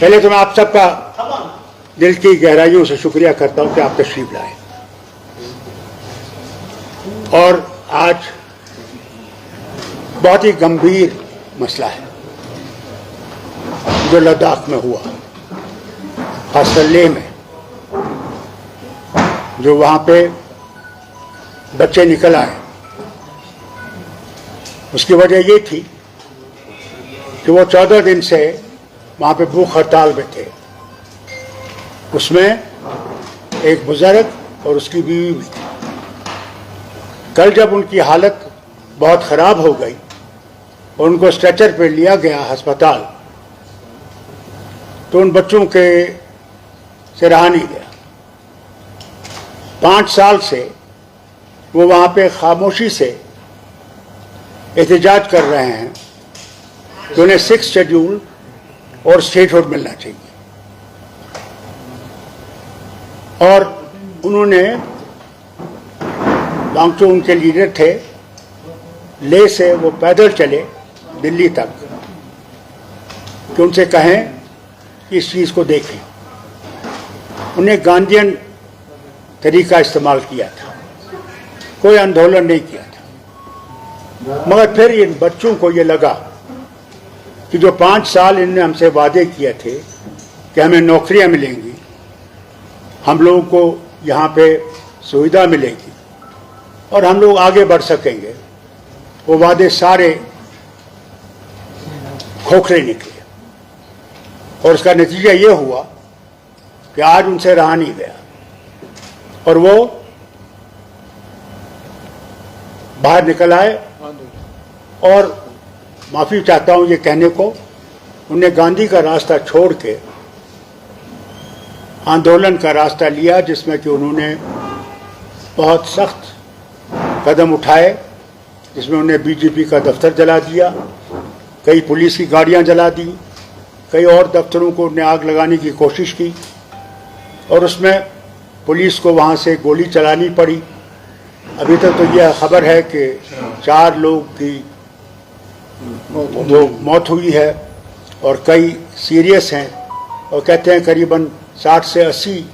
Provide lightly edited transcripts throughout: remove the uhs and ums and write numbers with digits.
पहले तो मैं आप सबका दिल की गहराइयों से शुक्रिया करता हूं कि आप तशरीफ लाए। और आज बहुत ही गंभीर मसला है जो लद्दाख में हुआ, खासकर लेह में, जो वहां पे बच्चे निकल आए। उसकी वजह ये थी कि वो 14 दिन से वहां पे भूख हड़ताल में थे। उसमें एक बुजुर्ग और उसकी बीवी भी थी। कल जब उनकी हालत बहुत ख़राब हो गई और उनको स्ट्रेचर पे लिया गया अस्पताल, तो उन बच्चों के से रहा नहीं गया। 5 साल से वो वहाँ पे खामोशी से एहतजाज कर रहे हैं कि उन्हें 6th शेड्यूल और स्टेटहुड मिलना चाहिए। और उन्होंने, वांगचू उनके लीडर थे, ले से वो पैदल चले दिल्ली तक कि उनसे कहें कि इस चीज़ को देखें। उन्हें गांधीयन तरीका इस्तेमाल किया था, कोई आंदोलन नहीं किया था। मगर फिर इन बच्चों को ये लगा कि जो 5 साल इनने हमसे वादे किए थे कि हमें नौकरियां मिलेंगी, हम लोगों को यहाँ पे सुविधा मिलेगी और हम लोग आगे बढ़ सकेंगे, वो वादे सारे खोखले निकले। और उसका नतीजा ये हुआ कि आज उनसे रहा नहीं गया और वो बाहर निकल आए। और माफ़ी चाहता हूँ ये कहने को, उन्हें गांधी का रास्ता छोड़ के आंदोलन का रास्ता लिया, जिसमें कि उन्होंने बहुत सख्त कदम उठाए, जिसमें उन्हें बीजेपी का दफ्तर जला दिया, कई पुलिस की गाड़ियां जला दी, कई और दफ्तरों को उन्हें आग लगाने की कोशिश की और उसमें पुलिस को वहां से गोली चलानी पड़ी। अभी तक तो यह खबर है कि 4 लोग की मौत हुई है और कई सीरियस हैं, और कहते हैं करीबन 60 से 80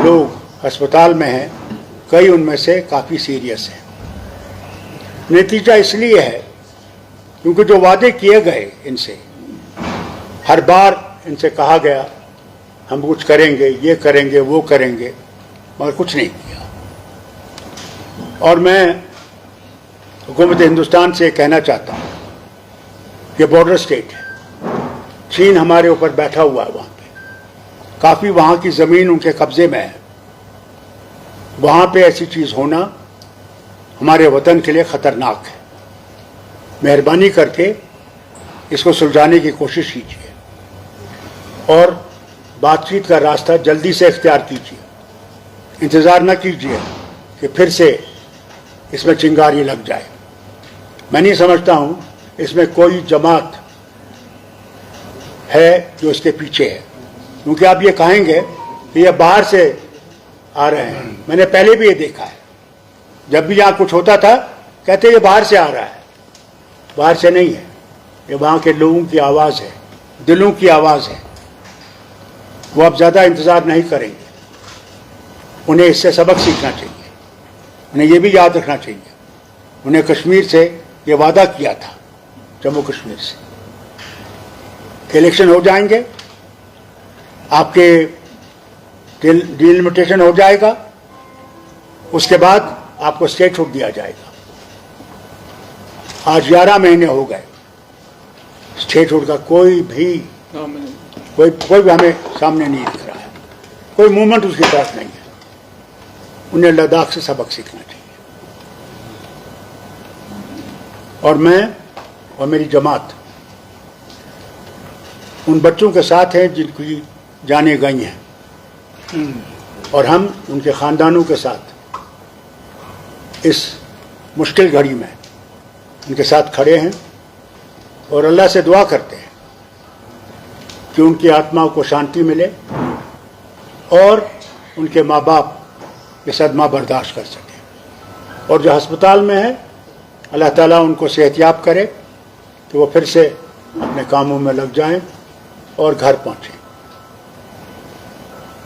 लोग अस्पताल में हैं, कई उनमें से काफ़ी सीरियस हैं। नतीजा इसलिए है क्योंकि जो वादे किए गए इनसे, हर बार इनसे कहा गया हम कुछ करेंगे, ये करेंगे, वो करेंगे, मगर कुछ नहीं किया। और मैं हुकूमत हिंदुस्तान से कहना चाहता हूँ कि बॉर्डर स्टेट है, चीन हमारे ऊपर बैठा हुआ है, वहाँ पे काफ़ी वहाँ की ज़मीन उनके कब्ज़े में है। वहाँ पे ऐसी चीज़ होना हमारे वतन के लिए ख़तरनाक है। मेहरबानी करके इसको सुलझाने की कोशिश कीजिए और बातचीत का रास्ता जल्दी से इख्तियार कीजिए। इंतज़ार न कीजिए कि फिर से इसमें चिंगारी लग जाए। मैं नहीं समझता हूँ इसमें कोई जमात है जो इसके पीछे है, क्योंकि आप ये कहेंगे कि ये बाहर से आ रहे हैं। मैंने पहले भी ये देखा है, जब भी यहाँ कुछ होता था कहते ये बाहर से आ रहा है। बाहर से नहीं है, ये वहाँ के लोगों की आवाज़ है, दिलों की आवाज़ है। वो अब ज़्यादा इंतज़ार नहीं करेंगे, उन्हें इससे सबक सीखना चाहिए। उन्हें ये भी याद रखना चाहिए, उन्हें कश्मीर से ये वादा किया था, जम्मू कश्मीर से, कि इलेक्शन हो जाएंगे, आपके डिलिमिटेशन हो जाएगा, उसके बाद आपको स्टेटहुड दिया जाएगा। आज 11 महीने हो गए, स्टेटहुड का कोई भी हमें सामने नहीं दिख रहा है, कोई मूवमेंट उसके पास नहीं है। उन्हें लद्दाख से सबक सीखना चाहिए। और मैं और मेरी जमात उन बच्चों के साथ हैं जिनकी जानें गई हैं, और हम उनके ख़ानदानों के साथ इस मुश्किल घड़ी में उनके साथ खड़े हैं और अल्लाह से दुआ करते हैं कि उनकी आत्मा को शांति मिले और उनके माँ बाप ये सदमा बर्दाश्त कर सकें। और जो अस्पताल में है, अल्लाह ताला उनको सेहतयाब करे कि वो फिर से अपने कामों में लग जाएं और घर पहुंचे।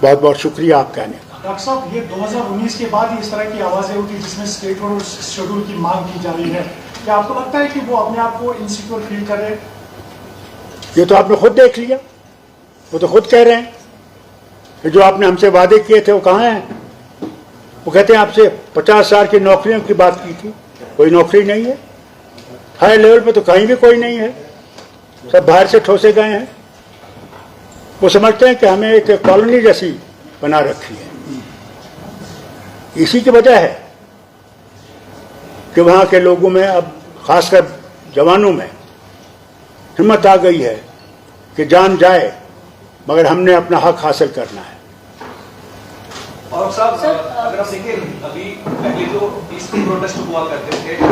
बहुत बहुत शुक्रिया आप कहने का। डॉक्टर साहब, ये 2019 के बाद ही इस तरह की आवाजें उठी जिसमें स्टेट और शेड्यूल की मांग की जा रही है, क्या आपको लगता है कि वो अपने आप को इनसिक्योर फील कर रहे हैं? ये तो आपने खुद देख लिया, वो तो खुद कह रहे हैं कि जो आपने हमसे वादे किए थे वो कहाँ हैं। वो कहते हैं आपसे 50,000 की नौकरियों की बात की थी, कोई नौकरी नहीं है। हाई लेवल पे तो कहीं भी कोई नहीं है, सब बाहर से ठोसे गए हैं। वो समझते हैं कि हमें एक कॉलोनी जैसी बना रखी है। इसी की वजह है कि वहाँ के लोगों में, अब खासकर जवानों में हिम्मत आ गई है कि जान जाए मगर हमने अपना हक हासिल करना है। और साहब, अगर आप देखें, अभी पहले जो पीसफुल प्रोटेस्ट हुआ करते थे वो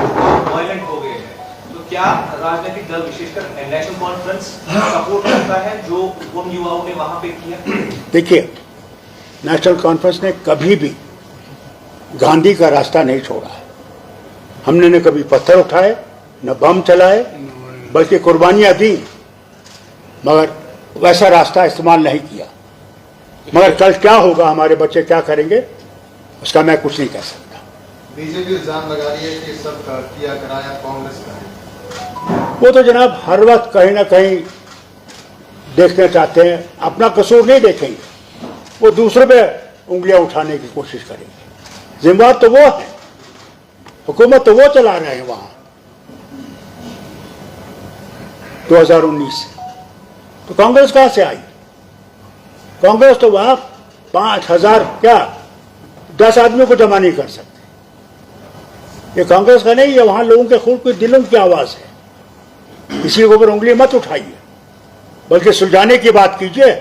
वायलेंट हो गए हैं, तो क्या राजनीतिक दल विशेषकर नेशनल कॉन्फ्रेंस सपोर्ट करता है जो उन युवाओं ने वहां पे किया? देखिए, नेशनल कॉन्फ्रेंस ने कभी भी गांधी का रास्ता नहीं छोड़ा है। हमने न कभी पत्थर उठाए, न बम चलाए, बल्कि कुर्बानियां दी, मगर वैसा रास्ता इस्तेमाल नहीं किया। मगर कल क्या होगा, हमारे बच्चे क्या करेंगे, उसका मैं कुछ नहीं कह सकता। बीजेपी इल्जाम लगा रही है कि सब किया कराया कांग्रेस का है। वो तो जनाब हर वक्त कहीं ना कहीं देखना चाहते हैं, अपना कसूर नहीं देखेंगे, वो दूसरे पे उंगलियां उठाने की कोशिश करेंगे। जिम्मेदार तो वो है, हुकूमत तो वो चला रहे हैं वहां 2019 से। तो कांग्रेस कहां से आई? कांग्रेस तो वहां 5,000 क्या 10 आदमियों को जमा नहीं कर सकते। ये कांग्रेस का नहीं, ये वहां लोगों के खून के दिलों की आवाज है। किसी के ऊपर उंगली मत उठाइए, बल्कि सुलझाने की बात कीजिए,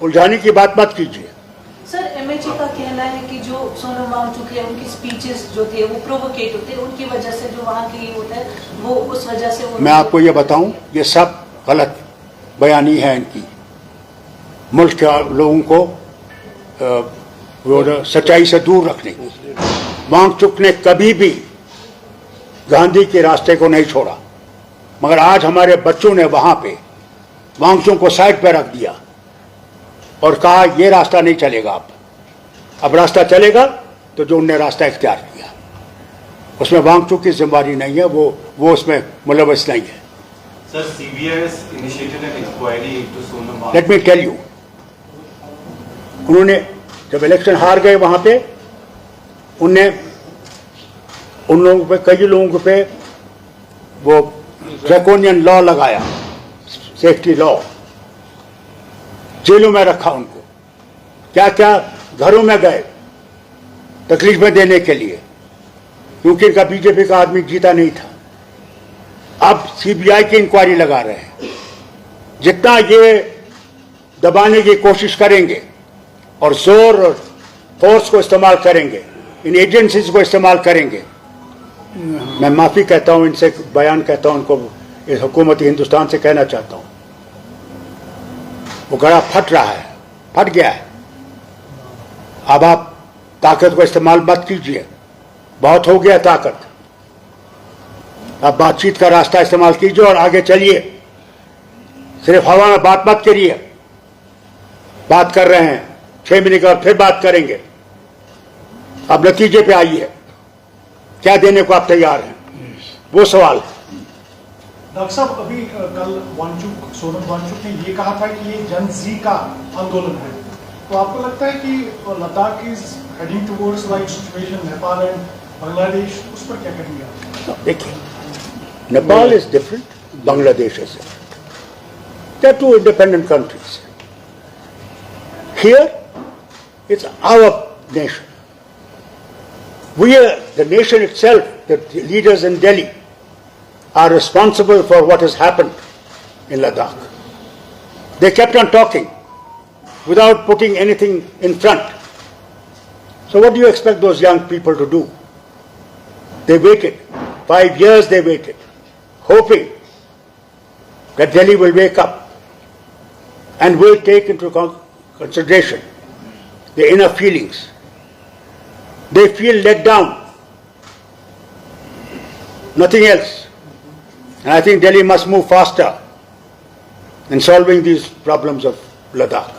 उलझाने की बात मत कीजिए। सर, एमएचए का कहना है कि जो सोनम वांगचुक है, उनकी स्पीचेस जो थे वो प्रोवोकेट होते हैं, उनकी वजह से जो वहाँ के ये होता है वो उस वजह से वो। मैं आपको ये बताऊं, ये सब गलत बयानी है इनकी, मुल्क के लोगों को सच्चाई से दूर रखने की। वांगचुक ने कभी भी गांधी के रास्ते को नहीं छोड़ा, मगर आज हमारे बच्चों ने वहां पे वांगचुक को साइड पर रख दिया और कहा ये रास्ता नहीं चलेगा। अब रास्ता चलेगा तो जो उनने रास्ता इख्तियार किया, उसमें वांगचुक की जिम्मेदारी नहीं है, वो उसमें मुलव्वस नहीं है। Sir, CBI has initiated an inquiry into Sonam Wangchuk. Let me tell you, उन्होंने जब इलेक्शन हार गए वहां पे, उनने उन लोगों पे, कई लोगों पे वो ड्रैकोनियन लॉ लगाया, सेफ्टी लॉ, जेलों में रखा उनको, क्या क्या घरों में गए तकलीफें देने के लिए, क्योंकि इनका बीजेपी का आदमी जीता नहीं था। अब सीबीआई की इंक्वायरी लगा रहे हैं। जितना ये दबाने की कोशिश करेंगे और जोर और फोर्स को इस्तेमाल करेंगे, इन एजेंसीज को इस्तेमाल करेंगे, मैं माफी कहता हूं इनसे, बयान कहता हूं उनको, इस हुकूमती हिंदुस्तान से कहना चाहता हूं, वो गड़ा फट रहा है, फट गया है। अब आप ताकत को इस्तेमाल मत कीजिए, बहुत हो गया ताकत। अब बातचीत का रास्ता इस्तेमाल कीजिए और आगे चलिए। सिर्फ हवा में बात मत करिए। बात कर रहे हैं, 6 महीने के बाद फिर बात करेंगे। अब नतीजे पे आइए, क्या देने को आप तैयार हैं, वो सवाल है। डॉक्टर साहब, अभी कल सोनम वांगचुक ने ये कहा था कि ये जन जी का आंदोलन है, तो आपको लगता है कि Ladakh is heading towards like situation Nepal and Bangladesh, उस पर क्या कहेंगे आप? देखिए, Nepal is different, Bangladesh is different, they are two independent countries. Here it's our nation, we are the nation itself, the leaders in Delhi are responsible for what has happened in Ladakh. They kept on talking without putting anything in front. So what do you expect those young people to do? They waited. 5 years they waited, hoping that Delhi will wake up and will take into consideration the inner feelings. They feel let down, nothing else. And I think Delhi must move faster in solving these problems of Ladakh.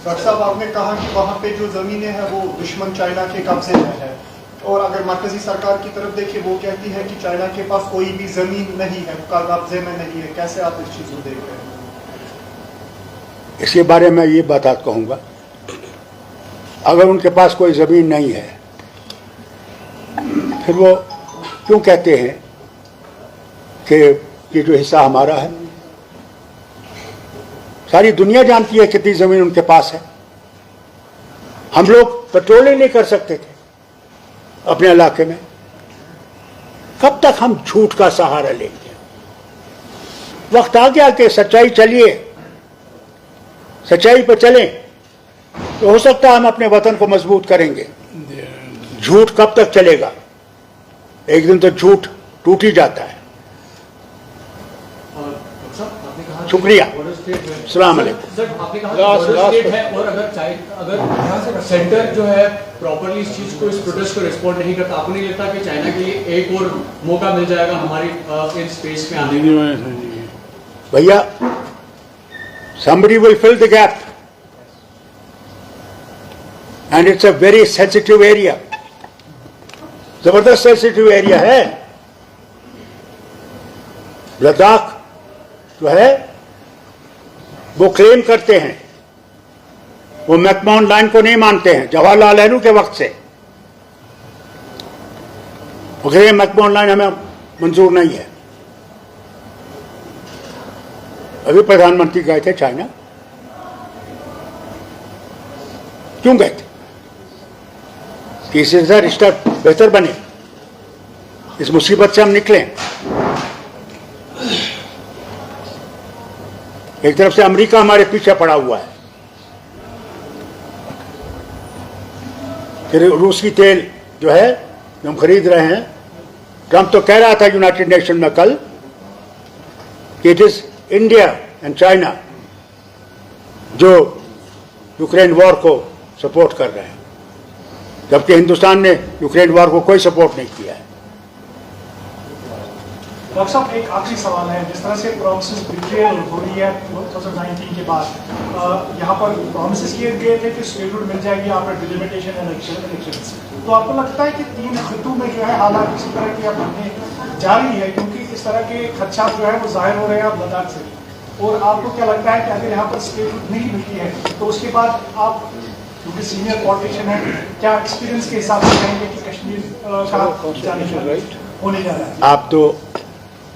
Doctor साहब, आपने कहा कि वहाँ पे जो जमीनें हैं वो दुश्मन चाइना के कब्जे में है, और अगर मरकजी सरकार की तरफ देखें वो कहती है कि चाइना के पास कोई भी जमीन नहीं है, कब्जे में नहीं है। कैसे आप इस चीज को देख रहे हैं? इसके बारे में ये बात कहूँगा, अगर उनके पास कोई ज़मीन नहीं है फिर वो क्यों कहते हैं कि ये जो हिस्सा हमारा है? सारी दुनिया जानती है कितनी ज़मीन उनके पास है। हम लोग पेट्रोलिंग नहीं कर सकते थे अपने इलाके में। कब तक हम झूठ का सहारा लेंगे? वक्त आ गया कि सच्चाई चलिए, सच्चाई पर चलें तो हो सकता है हम अपने वतन को मजबूत करेंगे। झूठ कब तक चलेगा? एक दिन तो झूठ टूट ही जाता है। शुक्रिया। अस्सलाम वालेकुम। सर, आपने कहा बॉर्डर स्टेट है, और अगर यहाँ से सेंटर जो है प्रॉपर्ली इस चीज को, इस प्रोटेस्ट को रिस्पॉन्ड नहीं करता, आपको नहीं लगता कि चाइना के लिए एक और मौका मिल जाएगा हमारी इन स्पेस में आने में? भैया, somebody will fill the gap and it's a very sensitive area, जबरदस्त सेंसिटिव एरिया है। लद्दाख जो है वो क्लेम करते हैं, वो मैकमोहन लाइन को नहीं मानते हैं जवाहरलाल नेहरू के वक्त से। वो कह रहे हैं मैकमोहन लाइन हमें मंजूर नहीं है। अभी प्रधानमंत्री गए थे चाइना, क्यों गए थे? कि इससे रिश्ता बेहतर बने, इस मुसीबत से हम निकलें। एक तरफ से अमेरिका हमारे पीछे पड़ा हुआ है, फिर रूसी तेल जो है जो हम खरीद रहे हैं। ट्रंप तो कह रहा था यूनाइटेड नेशन में कल कि it is India and China जो यूक्रेन वॉर को सपोर्ट कर रहे हैं, जबकि हिंदुस्तान ने यूक्रेन वॉर को कोई सपोर्ट नहीं किया है। डॉक्टर साहब, एक आखिरी सवाल है। जिस तरह से प्रॉमिसेस बिट्रेयल हो रही है 2019 के बाद, यहाँ पर प्रॉमिसेस किए गए थे कि स्टेटहुड मिल जाएगी आफ्टर डिलिमिटेशन इलेक्शंस, तो आपको लगता है कि 3 खितों में जो है हालात किसी तरह की अब बढ़ने जारी है, क्योंकि इस तरह के खदशात जो है वो जाहिर हो रहे हैं अब लद्दाख से? और आपको क्या लगता है कि अगर यहाँ पर स्टेटहुड नहीं मिलती है तो उसके बाद आप, क्योंकि सीनियर पॉलिटिशियन है, क्या एक्सपीरियंस के हिसाब से कहेंगे कि कश्मीर का होने जा रहा है? आप तो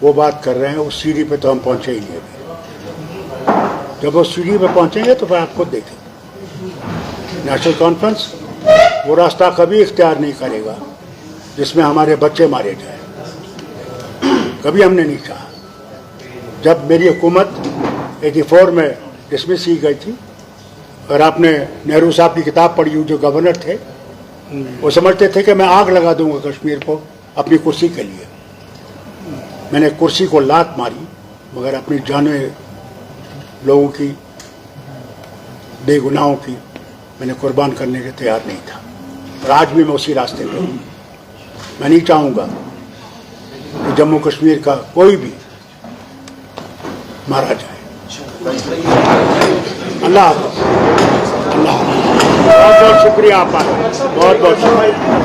वो बात कर रहे हैं, उस सीढ़ी पे तो हम पहुंचे ही नहीं अभी। जब वो सीढ़ी पे पहुंचेंगे तो फिर आप खुद देखेंगे। नेशनल कॉन्फ्रेंस वो रास्ता कभी इख्तियार नहीं करेगा जिसमें हमारे बच्चे मारे जाए, कभी हमने नहीं चाहा। जब मेरी हुकूमत 84 में डिसमिस की गई थी और आपने नेहरू साहब की किताब पढ़ी हुई जो गवर्नर थे, वो समझते थे कि मैं आग लगा दूंगा कश्मीर को अपनी कुर्सी के लिए। मैंने कुर्सी को लात मारी, मगर अपनी जाने लोगों की, बेगुनाहों की मैंने कुर्बान करने के तैयार नहीं था, और आज भी मैं उसी रास्ते पर हूँ। मैं नहीं चाहूँगा कि जम्मू कश्मीर का कोई भी मारा जाए। अल्लाह हाफ़िज़। अल्लाह हाफ़िज़। बहुत बहुत शुक्रिया आपका, बहुत बहुत शुक्रिया।